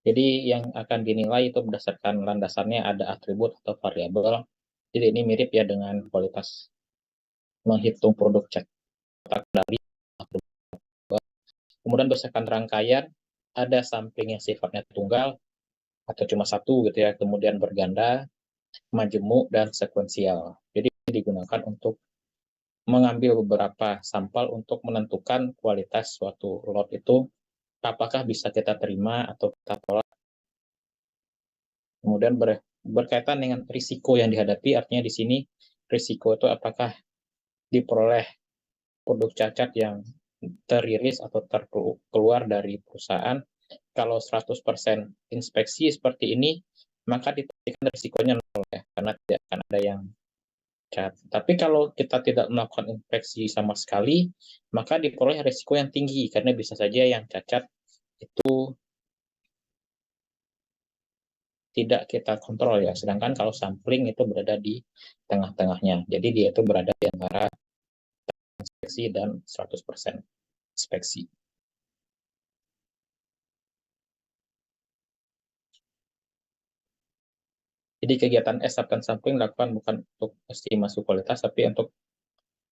Jadi yang akan dinilai itu berdasarkan landasannya ada atribut atau variabel. Jadi ini mirip ya dengan kualitas menghitung produk cetak dari atribut. Kemudian berdasarkan rangkaian ada sampling yang sifatnya tunggal atau cuma satu gitu ya, kemudian berganda, majemuk, dan sekuensial. Jadi digunakan untuk mengambil beberapa sampel untuk menentukan kualitas suatu lot itu apakah bisa kita terima atau kita tolak. Kemudian berkaitan dengan risiko yang dihadapi, artinya di sini risiko itu apakah diperoleh produk cacat yang teriris atau terkeluar dari perusahaan. Kalau 100% inspeksi seperti ini, maka dipastikan risikonya nol ya, karena tidak akan ada yang cacat. Tapi kalau kita tidak melakukan inspeksi sama sekali, maka diperoleh risiko yang tinggi, karena bisa saja yang cacat itu tidak kita kontrol ya. Sedangkan kalau sampling itu berada di tengah-tengahnya. Jadi dia itu berada di antara inspeksi dan 100% inspeksi. Jadi kegiatan acceptance sampling dilakukan bukan untuk estimasi kualitas, tapi untuk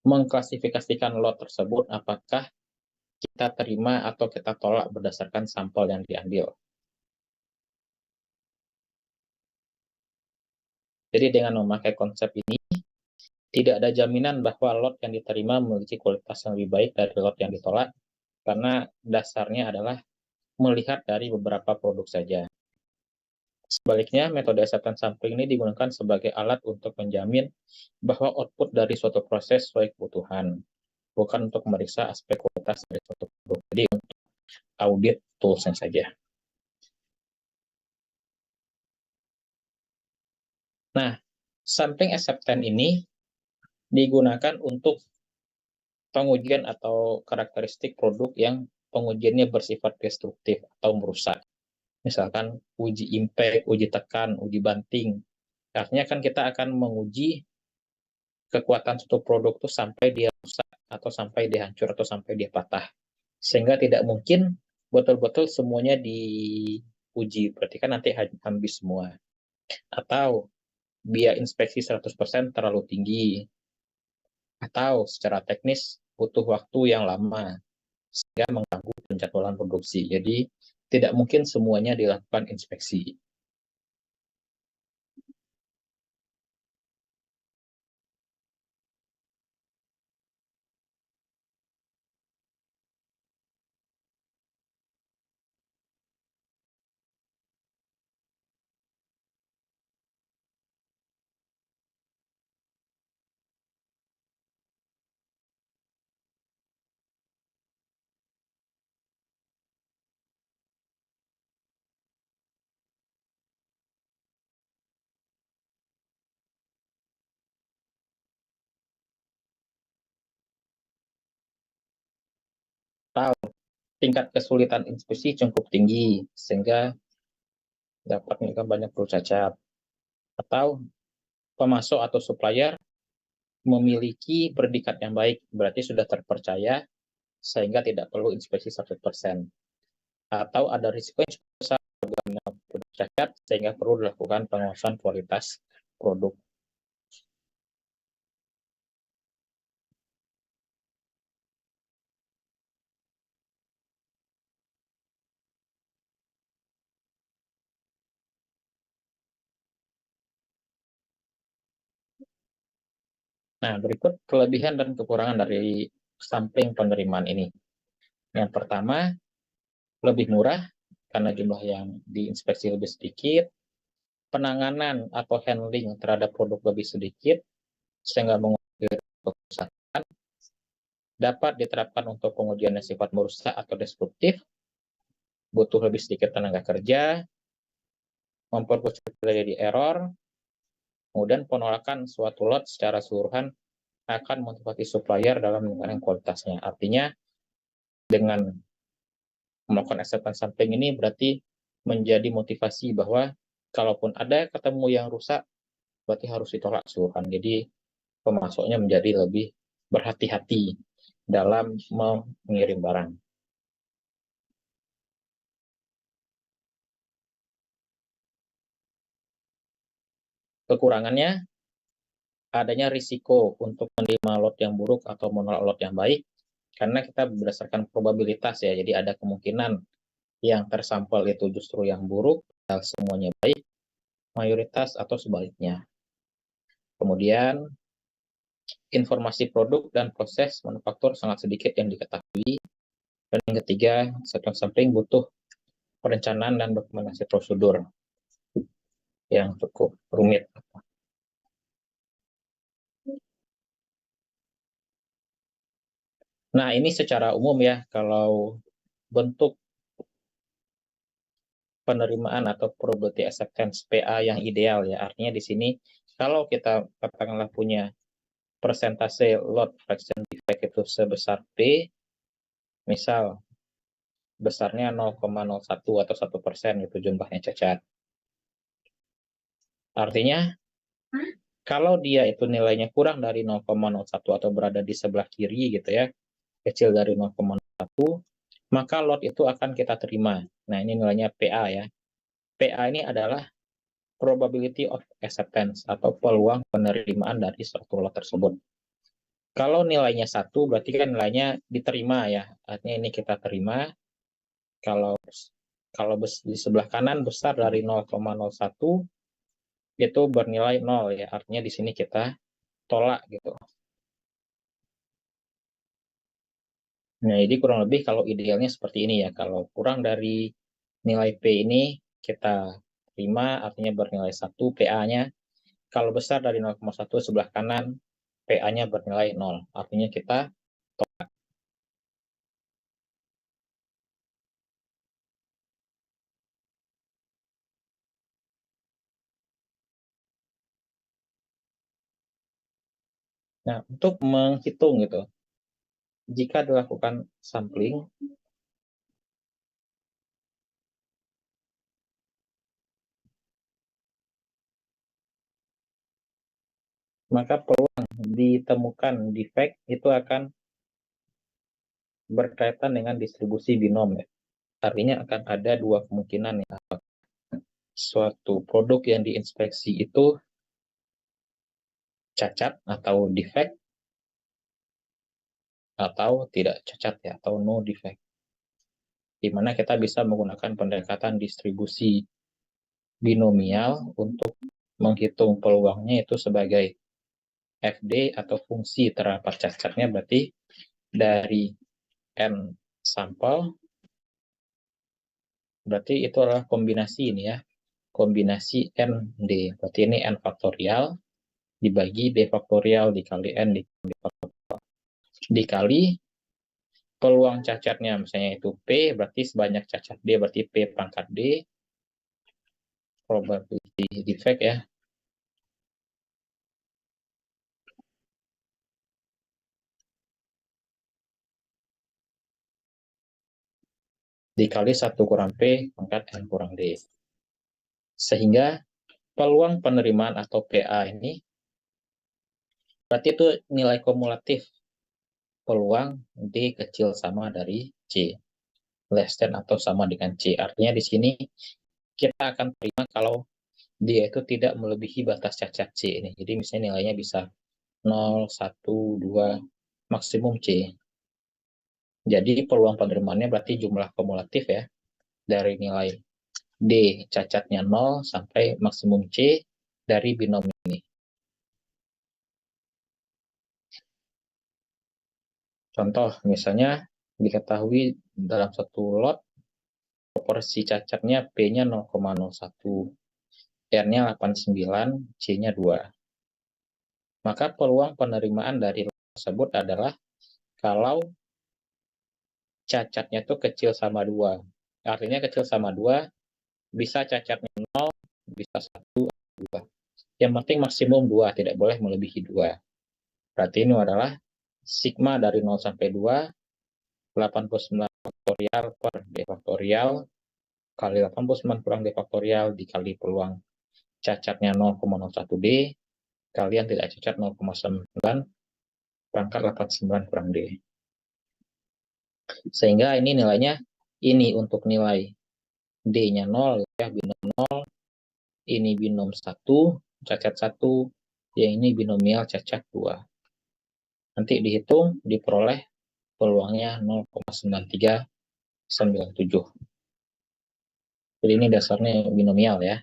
mengklasifikasikan lot tersebut apakah kita terima atau kita tolak berdasarkan sampel yang diambil. Jadi dengan memakai konsep ini, tidak ada jaminan bahwa lot yang diterima memiliki kualitas yang lebih baik dari lot yang ditolak, karena dasarnya adalah melihat dari beberapa produk saja. Sebaliknya, metode acceptance sampling ini digunakan sebagai alat untuk menjamin bahwa output dari suatu proses sesuai kebutuhan, bukan untuk memeriksa aspek kualitas dari suatu produk. Jadi untuk audit toolsnya saja. Nah, sampling acceptance ini digunakan untuk pengujian atau karakteristik produk yang pengujiannya bersifat destruktif atau merusak. Misalkan uji impact, uji tekan, uji banting. Artinya kan kita akan menguji kekuatan suatu produk itu sampai dia rusak atau sampai dia hancur atau sampai dia patah. Sehingga tidak mungkin betul-betul semuanya diuji. Berarti kan nanti habis semua. Atau biaya inspeksi 100% terlalu tinggi. Atau secara teknis butuh waktu yang lama sehingga mengganggu penjadwalan produksi. Jadi tidak mungkin semuanya dilakukan inspeksi. Atau tingkat kesulitan inspeksi cukup tinggi sehingga dapat menyebabkan banyak produk cacat. Atau pemasok atau supplier memiliki predikat yang baik, berarti sudah terpercaya sehingga tidak perlu inspeksi 100%. Atau ada risiko yang cukup besar produk cacat sehingga perlu dilakukan pengawasan kualitas produk. Nah, berikut kelebihan dan kekurangan dari sampling penerimaan ini. Yang pertama, lebih murah karena jumlah yang diinspeksi lebih sedikit, penanganan atau handling terhadap produk lebih sedikit, sehingga mengurangi kerusakan, dapat diterapkan untuk pengujian yang sifat merusak atau destruktif, butuh lebih sedikit tenaga kerja, memperkecil terjadi error, kemudian penolakan suatu lot secara keseluruhan akan motivasi supplier dalam meningkatkan kualitasnya. Artinya, dengan melakukan acceptance sampling ini berarti menjadi motivasi bahwa kalaupun ada ketemu yang rusak, berarti harus ditolak keseluruhan. Jadi pemasoknya menjadi lebih berhati-hati dalam mengirim barang. Kekurangannya, adanya risiko untuk menerima lot yang buruk atau menolak lot yang baik, karena kita berdasarkan probabilitas ya, jadi ada kemungkinan yang tersampel itu justru yang buruk, semuanya baik, mayoritas atau sebaliknya. Kemudian, informasi produk dan proses manufaktur sangat sedikit yang diketahui. Dan yang ketiga, second sampling butuh perencanaan dan dokumentasi prosedur yang cukup rumit. Nah, ini secara umum ya, kalau bentuk penerimaan atau probability acceptance PA yang ideal ya. Artinya di sini kalau kita katakanlah punya persentase lot fraction defect itu sebesar P, misal besarnya 0,01 atau 1% itu jumlahnya cacat. Artinya kalau dia itu nilainya kurang dari 0,01 atau berada di sebelah kiri gitu ya, kecil dari 0,01, maka lot itu akan kita terima. Nah, ini nilainya PA ya. PA ini adalah probability of acceptance atau peluang penerimaan dari suatu lot tersebut. Kalau nilainya 1, berarti kan nilainya diterima ya. Artinya ini kita terima. Kalau di sebelah kanan besar dari 0,01, itu bernilai 0 ya. Artinya di sini kita tolak gitu. Nah, jadi kurang lebih kalau idealnya seperti ini ya. Kalau kurang dari nilai P ini kita terima, artinya bernilai 1 PA-nya. Kalau besar dari 0,1 sebelah kanan, PA-nya bernilai 0. Artinya kita tolak. Nah, untuk menghitung gitu, jika dilakukan sampling, maka peluang ditemukan defect itu akan berkaitan dengan distribusi binom ya. Artinya akan ada dua kemungkinan ya. Suatu produk yang diinspeksi itu cacat atau defect, atau tidak cacat ya, atau no defect. Di mana kita bisa menggunakan pendekatan distribusi binomial untuk menghitung peluangnya itu sebagai FD atau fungsi terdapat cacatnya, berarti dari N sampel, berarti itu adalah kombinasi ini ya, kombinasi ND, berarti ini N faktorial dibagi D faktorial dikali N dikali peluang cacatnya, misalnya itu P, berarti sebanyak cacat D, berarti P pangkat D, probability defect ya, dikali 1 kurang P pangkat N kurang D. Sehingga peluang penerimaan atau PA ini, berarti itu nilai kumulatif peluang D kecil sama dari C, less than atau sama dengan C. Artinya di sini kita akan terima kalau dia itu tidak melebihi batas cacat C ini. Jadi misalnya nilainya bisa 0, 1, 2, maksimum C. Jadi peluang penerimaannya berarti jumlah kumulatif ya, dari nilai D cacatnya 0 sampai maksimum C dari binom ini. Contoh, misalnya diketahui dalam satu lot proporsi cacatnya P-nya 0,01, R-nya 89, C-nya 2. Maka peluang penerimaan dari lot tersebut adalah kalau cacatnya itu kecil sama 2. Artinya kecil sama 2, bisa cacatnya 0, bisa 1, 2. Yang penting maksimum 2, tidak boleh melebihi 2. Berarti ini adalah sigma dari 0 sampai 2, 89 faktorial per D faktorial, kali 89 kurang D faktorial, dikali peluang cacatnya 0,01D, kalian tidak cacat 0,9, pangkat 89 kurang D. Sehingga ini nilainya, ini untuk nilai D-nya 0, ya, binom 0, ini binom 1, cacat 1, yang ini binomial cacat 2. Nanti dihitung, diperoleh peluangnya 0,9397. Jadi ini dasarnya binomial ya.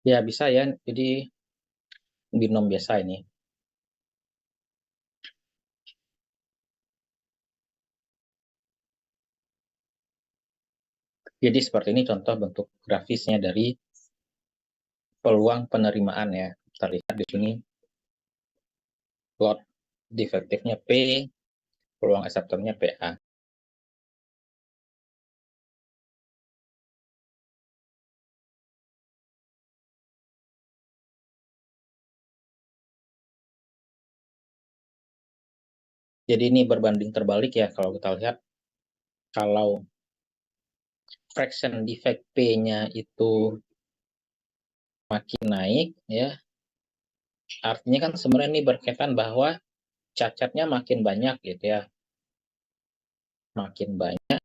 Ya bisa ya, jadi binom biasa ini. Jadi seperti ini contoh bentuk grafisnya dari peluang penerimaan ya. Terlihat di sini lot defektifnya P, peluang acceptornya PA. Jadi ini berbanding terbalik ya kalau kita lihat, kalau fraction defect P-nya itu makin naik ya, artinya kan sebenarnya ini berkaitan bahwa cacatnya makin banyak gitu ya. Makin banyak,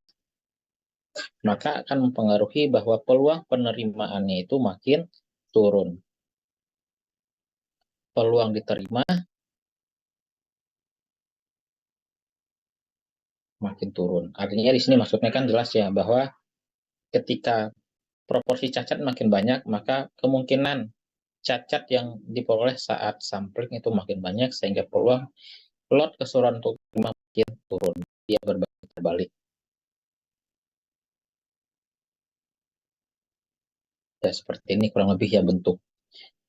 maka akan mempengaruhi bahwa peluang penerimaannya itu makin turun. Peluang diterima makin turun. Artinya di sini maksudnya kan jelas ya, bahwa ketika proporsi cacat makin banyak, maka kemungkinan cacat yang diperoleh saat sampling itu makin banyak, sehingga peluang lot keseluruhan untuk makin turun. Dia berbalik. Ya, seperti ini kurang lebih ya bentuk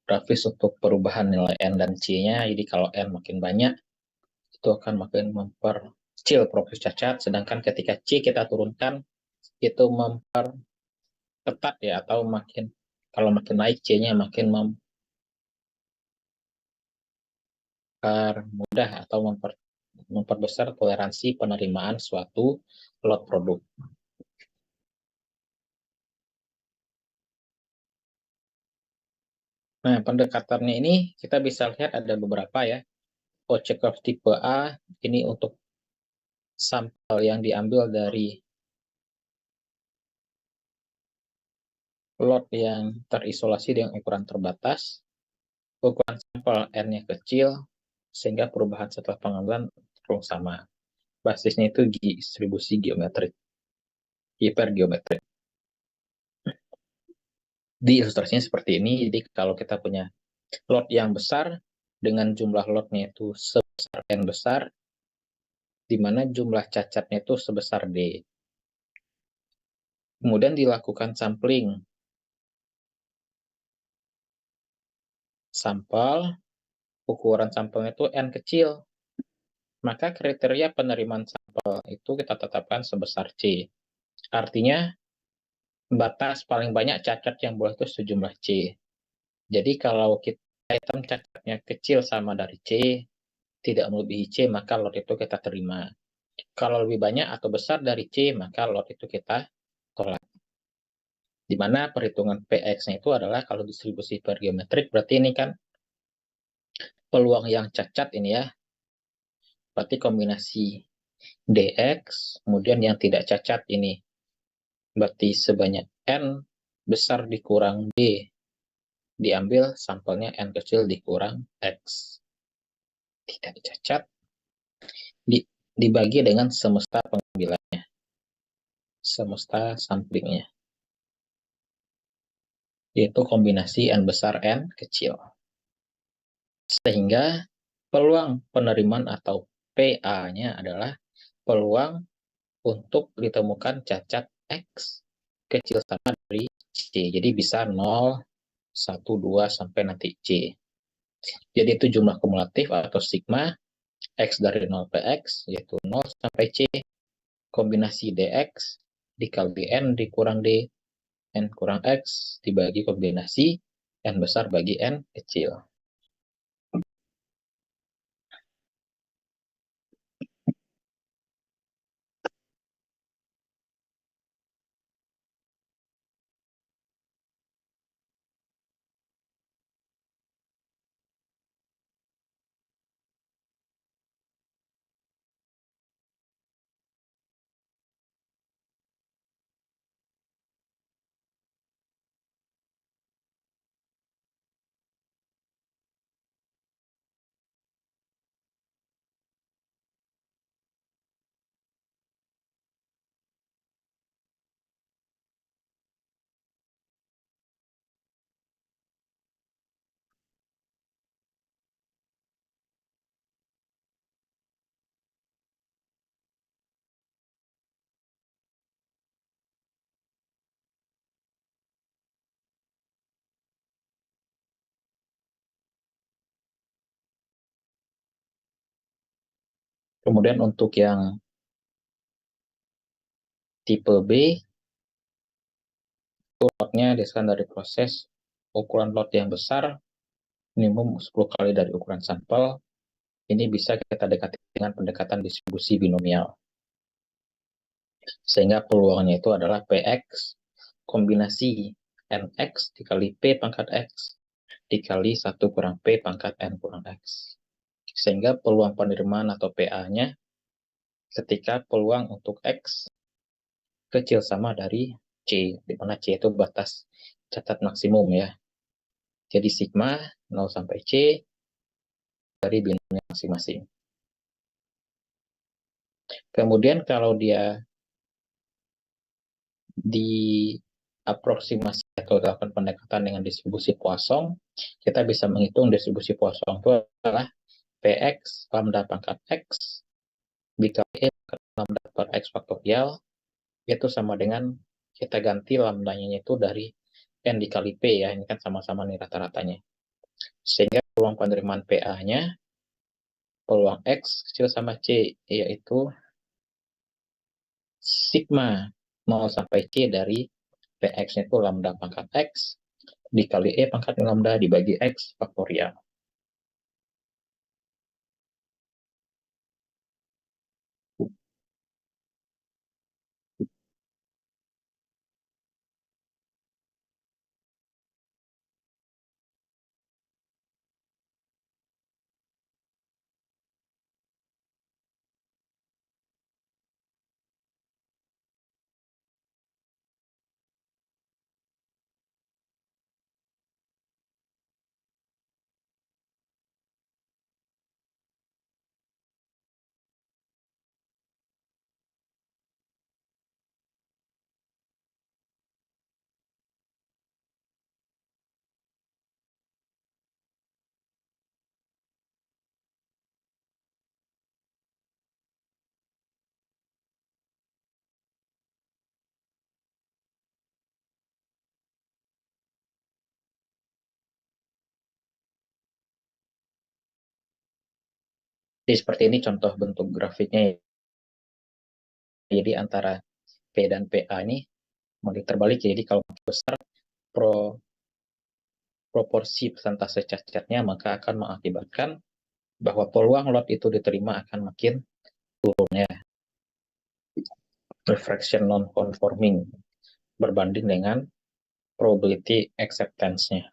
grafis untuk perubahan nilai N dan C-nya. Jadi kalau N makin banyak, itu akan makin memperkecil proporsi cacat, sedangkan ketika C kita turunkan, itu memperketat ya, atau makin, kalau makin naik C-nya makin mempermudah atau memperbesar toleransi penerimaan suatu lot produk. Nah, pendekatannya ini kita bisa lihat ada beberapa ya. Ochekhov tipe A, ini untuk sampel yang diambil dari lot yang terisolasi dengan ukuran terbatas, ukuran sampel N-nya kecil, sehingga perubahan setelah pengambilan terus sama. Basisnya itu distribusi geometrik, hipergeometrik. Di ilustrasinya seperti ini, jadi kalau kita punya lot yang besar, dengan jumlah lotnya itu sebesar N besar, di mana jumlah cacatnya itu sebesar D. Kemudian dilakukan sampling. Sampel, ukuran sampelnya itu N kecil. Maka kriteria penerimaan sampel itu kita tetapkan sebesar C. Artinya, batas paling banyak cacat yang boleh itu sejumlah C. Jadi kalau kita item cacatnya kecil sama dari C, tidak melebihi C, maka lot itu kita terima. Kalau lebih banyak atau besar dari C, maka lot itu kita tolak. Di mana perhitungan PX-nya itu adalah kalau distribusi per geometrik, berarti ini kan peluang yang cacat ini ya, berarti kombinasi DX, kemudian yang tidak cacat ini, berarti sebanyak N besar dikurang D, diambil sampelnya N kecil dikurang X. Tidak cacat, dibagi dengan semesta pengambilannya, semesta samplingnya, yaitu kombinasi N besar N kecil. Sehingga Peluang penerimaan atau PA-nya adalah peluang untuk ditemukan cacat X kecil sama dari C. Jadi bisa 0, 1, 2, sampai nanti C. Jadi itu jumlah kumulatif atau sigma X dari 0 PX, yaitu 0 sampai C, kombinasi DX dikali N dikurang D, N kurang X dibagi kombinasi N besar bagi N kecil. Kemudian untuk yang tipe B, lotnya disebutkan dari proses ukuran lot yang besar, minimum 10 kali dari ukuran sampel. Ini bisa kita dekati dengan pendekatan distribusi binomial. Sehingga peluangnya itu adalah PX kombinasi NX dikali P pangkat X dikali 1 kurang P pangkat N kurang X. Sehingga peluang penerimaan atau PA-nya ketika peluang untuk X kecil sama dari C, di mana C itu batas catat maksimum ya. Jadi sigma 0 sampai C dari binomial masing-masing. Kemudian kalau dia diaproksimasi atau dilakukan pendekatan dengan distribusi Poisson, kita bisa menghitung distribusi Poisson itu adalah Px lambda pangkat X dikali E pangkat lambda per X faktorial, itu sama dengan kita ganti lambdanya itu dari N dikali P ya, ini kan sama-sama nih rata-ratanya. Sehingga peluang penerimaan PA-nya, peluang X kecil sama C, yaitu sigma 0 sampai C dari PX itu lambda pangkat X dikali E pangkat lambda dibagi X faktorial. Jadi seperti ini contoh bentuk grafiknya. Jadi antara P dan PA ini mau terbalik. Jadi kalau besar proporsi persentase cacatnya, maka akan mengakibatkan bahwa peluang lot itu diterima akan makin turun ya. Refraction non-conforming berbanding dengan probability acceptance-nya.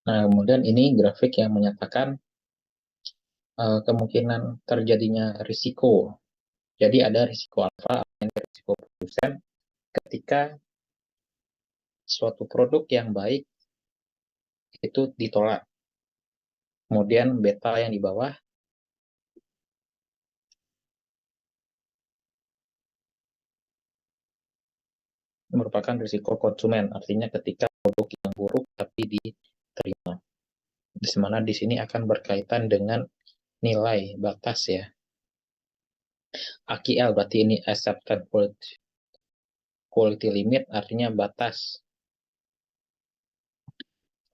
Nah, kemudian ini grafik yang menyatakan kemungkinan terjadinya risiko. Jadi ada risiko alfa, ada risiko produsen ketika suatu produk yang baik itu ditolak. Kemudian beta yang di bawah merupakan risiko konsumen, artinya ketika produk yang buruk tapi diterima. Di mana di sini akan berkaitan dengan nilai batas ya. AQL berarti ini accepted quality limit, artinya batas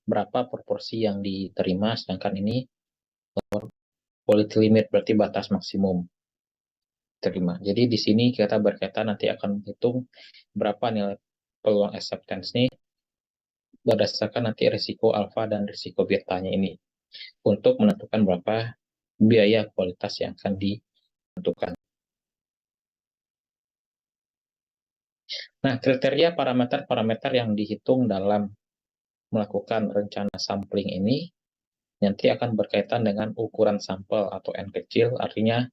berapa proporsi yang diterima, sedangkan ini quality limit berarti batas maksimum terima. Jadi di sini kita berkaitan nanti akan menghitung berapa nilai peluang acceptance ini berdasarkan nanti risiko alfa dan risiko betanya ini untuk menentukan berapa biaya kualitas yang akan ditentukan. Nah, kriteria parameter-parameter yang dihitung dalam melakukan rencana sampling ini nanti akan berkaitan dengan ukuran sampel atau N kecil, artinya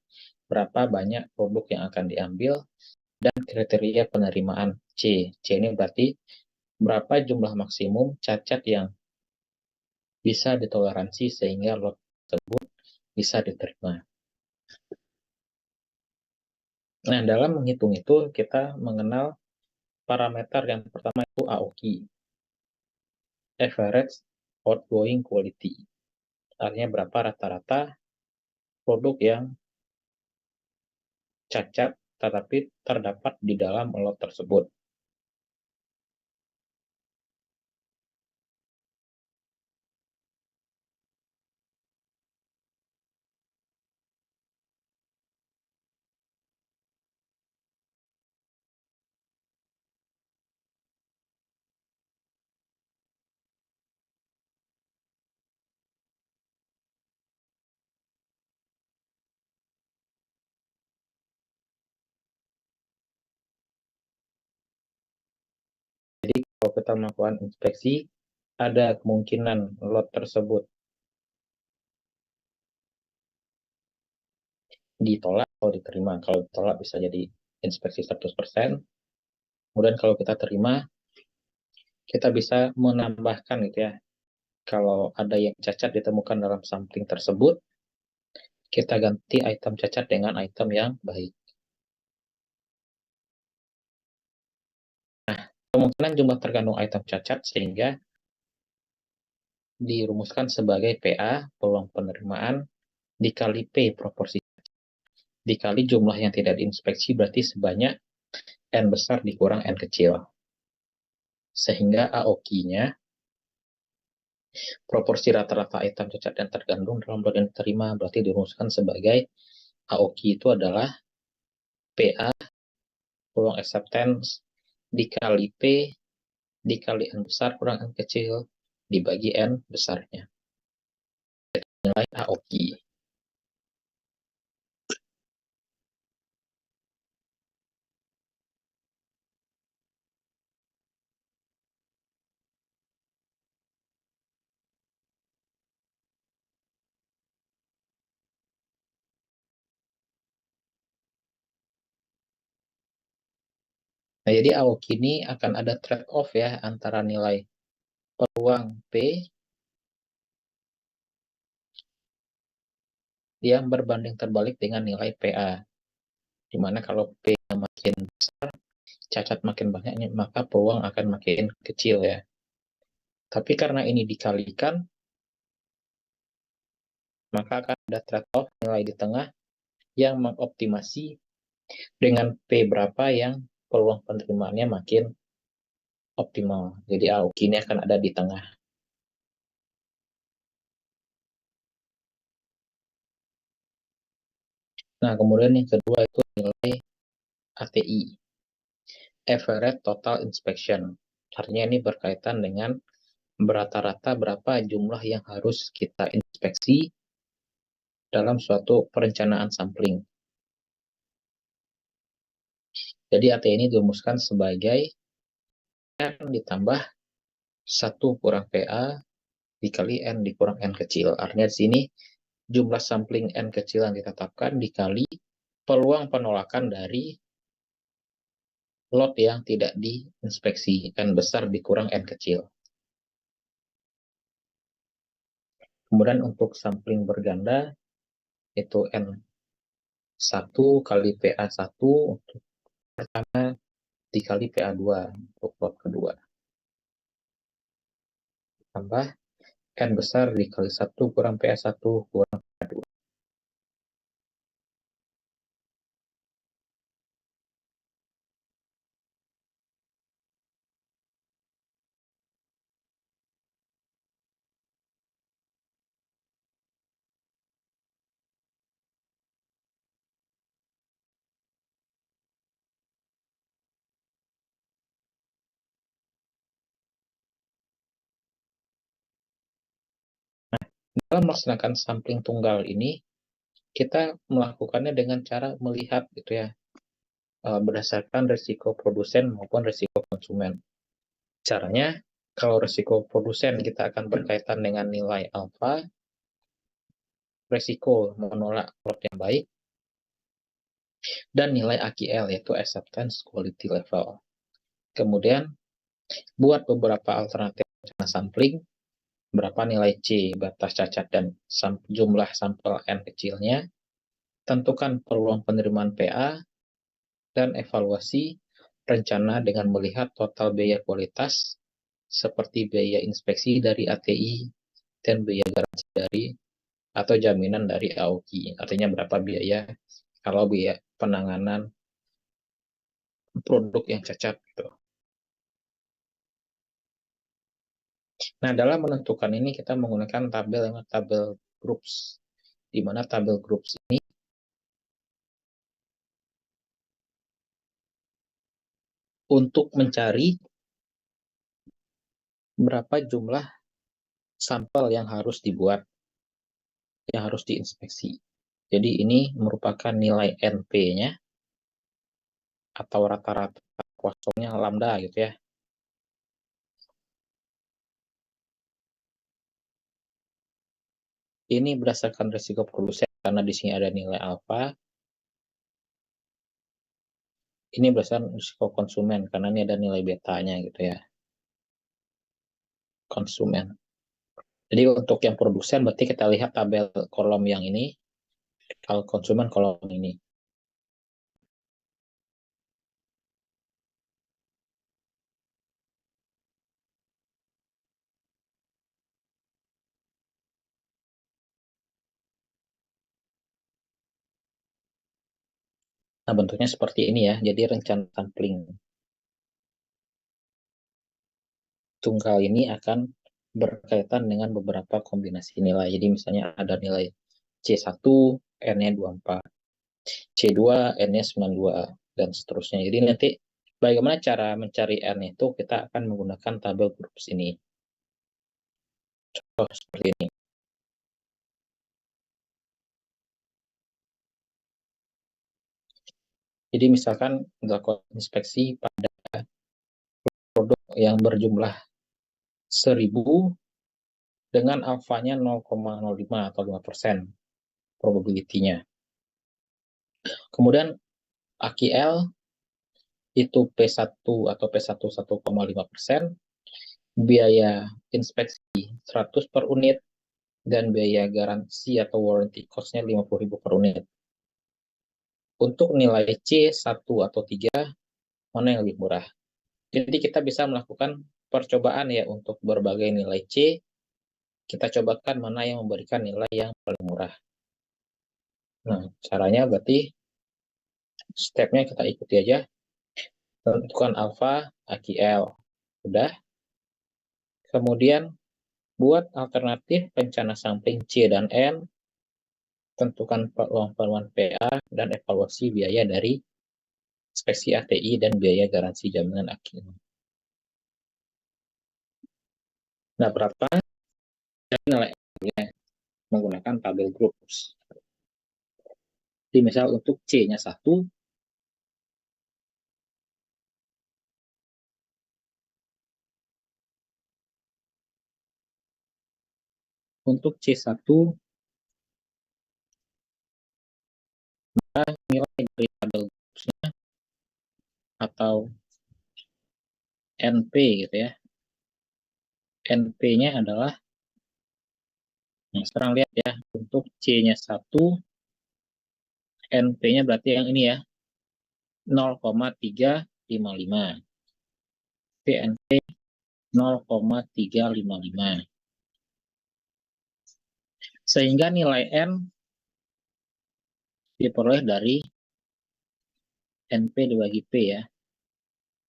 berapa banyak produk yang akan diambil, dan kriteria penerimaan C. C ini berarti berapa jumlah maksimum cacat yang bisa ditoleransi sehingga lot tersebut bisa diterima. Nah, dalam menghitung itu kita mengenal parameter yang pertama itu AOQ, Average Outgoing Quality. Artinya berapa rata-rata produk yang cacat tetapi terdapat di dalam lot tersebut. Jadi kalau kita melakukan inspeksi, ada kemungkinan lot tersebut ditolak atau diterima. Kalau ditolak bisa jadi inspeksi 100%. Kemudian kalau kita terima, kita bisa menambahkan gitu ya. Kalau ada yang cacat ditemukan dalam sampling tersebut, kita ganti item cacat dengan item yang baik. Kemungkinan jumlah tergantung item cacat sehingga dirumuskan sebagai PA, peluang penerimaan, dikali P, proporsi, dikali jumlah yang tidak diinspeksi berarti sebanyak N besar dikurang N kecil. Sehingga AOQ-nya, proporsi rata-rata item cacat yang tergantung dalam lot yang diterima berarti dirumuskan sebagai AOQ itu adalah PA, peluang acceptance, dikali P, dikali N besar kurang N kecil, dibagi N besarnya. Nilai AOQ. Nah, jadi AOQ ini akan ada trade-off ya antara nilai peluang P yang berbanding terbalik dengan nilai PA. Dimana kalau P makin besar, cacat makin banyaknya, maka peluang akan makin kecil ya. Tapi karena ini dikalikan, maka akan ada trade-off nilai di tengah yang mengoptimasi dengan P berapa yang peluang penerimaannya makin optimal. Jadi AOQ ini akan ada di tengah. Nah, kemudian yang kedua itu nilai ATI, Average Total Inspection. Artinya ini berkaitan dengan berata-rata berapa jumlah yang harus kita inspeksi dalam suatu perencanaan sampling. Jadi ATI ini dirumuskan sebagai N ditambah 1 kurang PA dikali N dikurang N kecil. Artinya di sini jumlah sampling N kecil yang ditetapkan dikali peluang penolakan dari lot yang tidak diinspeksi. N besar dikurang N kecil. Kemudian untuk sampling berganda, itu N1 kali PA1 untuk pertama dikali PA2 untuk lot kedua. Tambah N besar dikali 1 kurang PA1 kurang PA2. Dalam melaksanakan sampling tunggal ini, kita melakukannya dengan cara melihat gitu ya, berdasarkan risiko produsen maupun risiko konsumen. Caranya, kalau risiko produsen kita akan berkaitan dengan nilai alfa, risiko menolak lot yang baik, dan nilai AQL yaitu acceptance quality level. Kemudian, buat beberapa alternatif sampling, berapa nilai C, batas cacat, dan jumlah sampel N kecilnya, tentukan peluang penerimaan PA, dan evaluasi rencana dengan melihat total biaya kualitas seperti biaya inspeksi dari ATI dan biaya garansi dari atau jaminan dari AOKI. Artinya berapa biaya kalau biaya penanganan produk yang cacat gitu. Nah, dalam menentukan ini kita menggunakan tabel groups, di mana tabel groups ini untuk mencari berapa jumlah sampel yang harus dibuat, yang harus diinspeksi. Jadi ini merupakan nilai NP-nya atau rata-rata kosongnya lambda gitu ya. Ini berdasarkan risiko produsen karena di sini ada nilai alfa. Ini berdasarkan risiko konsumen karena ini ada nilai betanya gitu ya. Konsumen. Jadi untuk yang produsen berarti kita lihat tabel kolom yang ini, kalau konsumen kolom ini. Nah, bentuknya seperti ini ya. Jadi rencana sampling tunggal ini akan berkaitan dengan beberapa kombinasi nilai. Jadi misalnya ada nilai C1, N-nya 24, C2, N-nya 92, dan seterusnya. Jadi nanti bagaimana cara mencari N itu kita akan menggunakan tabel groups ini. Contoh seperti ini. Jadi misalkan melakukan inspeksi pada produk yang berjumlah 1000 dengan alfanya 0,05 atau 5% probability-nya. Kemudian AQL itu P1 atau P1 1,5%, biaya inspeksi 100 per unit, dan biaya garansi atau warranty cost-nya 50.000 per unit. Untuk nilai C 1 atau 3, mana yang lebih murah? Jadi kita bisa melakukan percobaan ya untuk berbagai nilai C, kita cobakan mana yang memberikan nilai yang paling murah. Nah, caranya berarti stepnya kita ikuti aja. Tentukan alfa, AQL. Udah. Kemudian buat alternatif rencana sampling C dan N, tentukan peluang PA dan evaluasi biaya dari inspeksi ATI dan biaya garansi jaminan AKI. Nah, berapa nilai menggunakan tabel groups. Jadi misal untuk C-nya 1, untuk C1 nilai dari tabel Gauss-nya atau NP gitu ya. NP-nya adalah, nah sekarang lihat ya, untuk C-nya 1, NP-nya berarti yang ini ya, 0,355. PNP 0,355. Sehingga nilai N diperoleh dari NP dibagi P ya.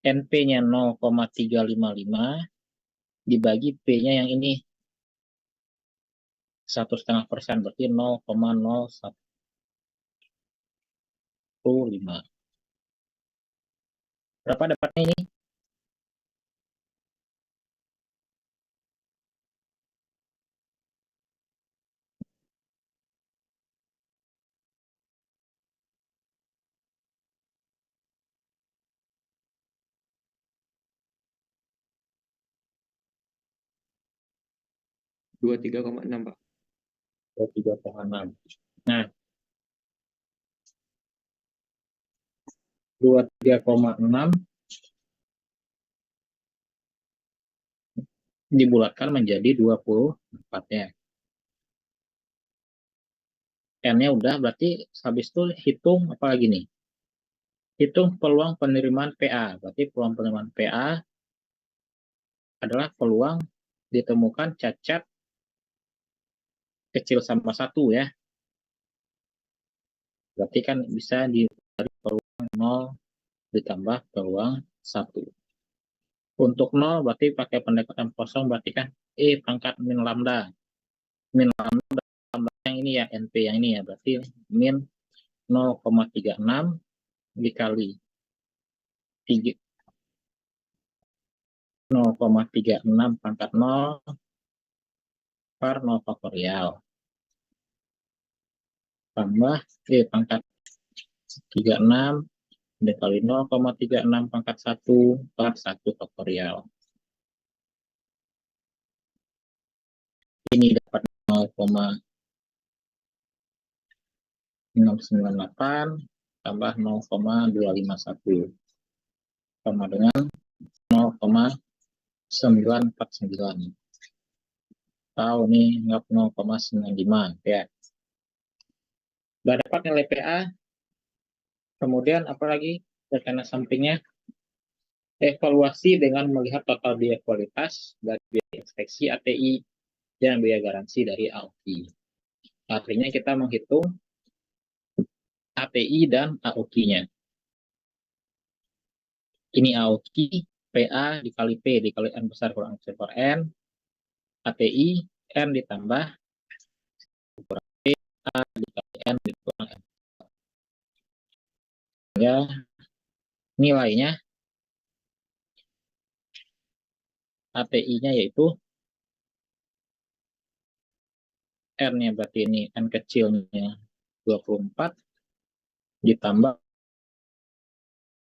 NP-nya 0,355 dibagi P-nya yang ini 1,5%, berarti 0,015. Berapa dapatnya ini? 23,6 Pak. 23,6. Nah, 23,6 dibulatkan menjadi 24 ya. N-nya udah, berarti habis itu hitung apa lagi nih? Hitung peluang penerimaan PA. Berarti peluang penerimaan PA adalah peluang ditemukan cacat kecil sama 1 ya. Berarti kan bisa dari peluang 0 ditambah peluang 1. Untuk 0 berarti pakai pendekatan kosong, berarti kan E pangkat min lambda. Min lambda yang ini ya, NP yang ini ya, berarti min 0,36 dikali 0,36 pangkat 0 per 0 faktorial. Tambah pangkat 36 dikali 0,36 pangkat 1 per 1 faktorial. Ini dapat 0,698 tambah 0,251 sama dengan 0,949 atau ini 0,95 ya. Sudah dapat nilai PA. Kemudian apalagi tekanan sampingnya, evaluasi dengan melihat total biaya kualitas dari biaya inspeksi ATI dan biaya garansi dari AOKI. Artinya kita menghitung ATI dan AOKI-nya. Ini AOKI, PA dikali P dikali N besar kurang N per N, ATI, N ditambah P, A dikali N dikurang N. Ya, nilainya ATI-nya yaitu R-nya berarti ini N kecilnya 24 ditambah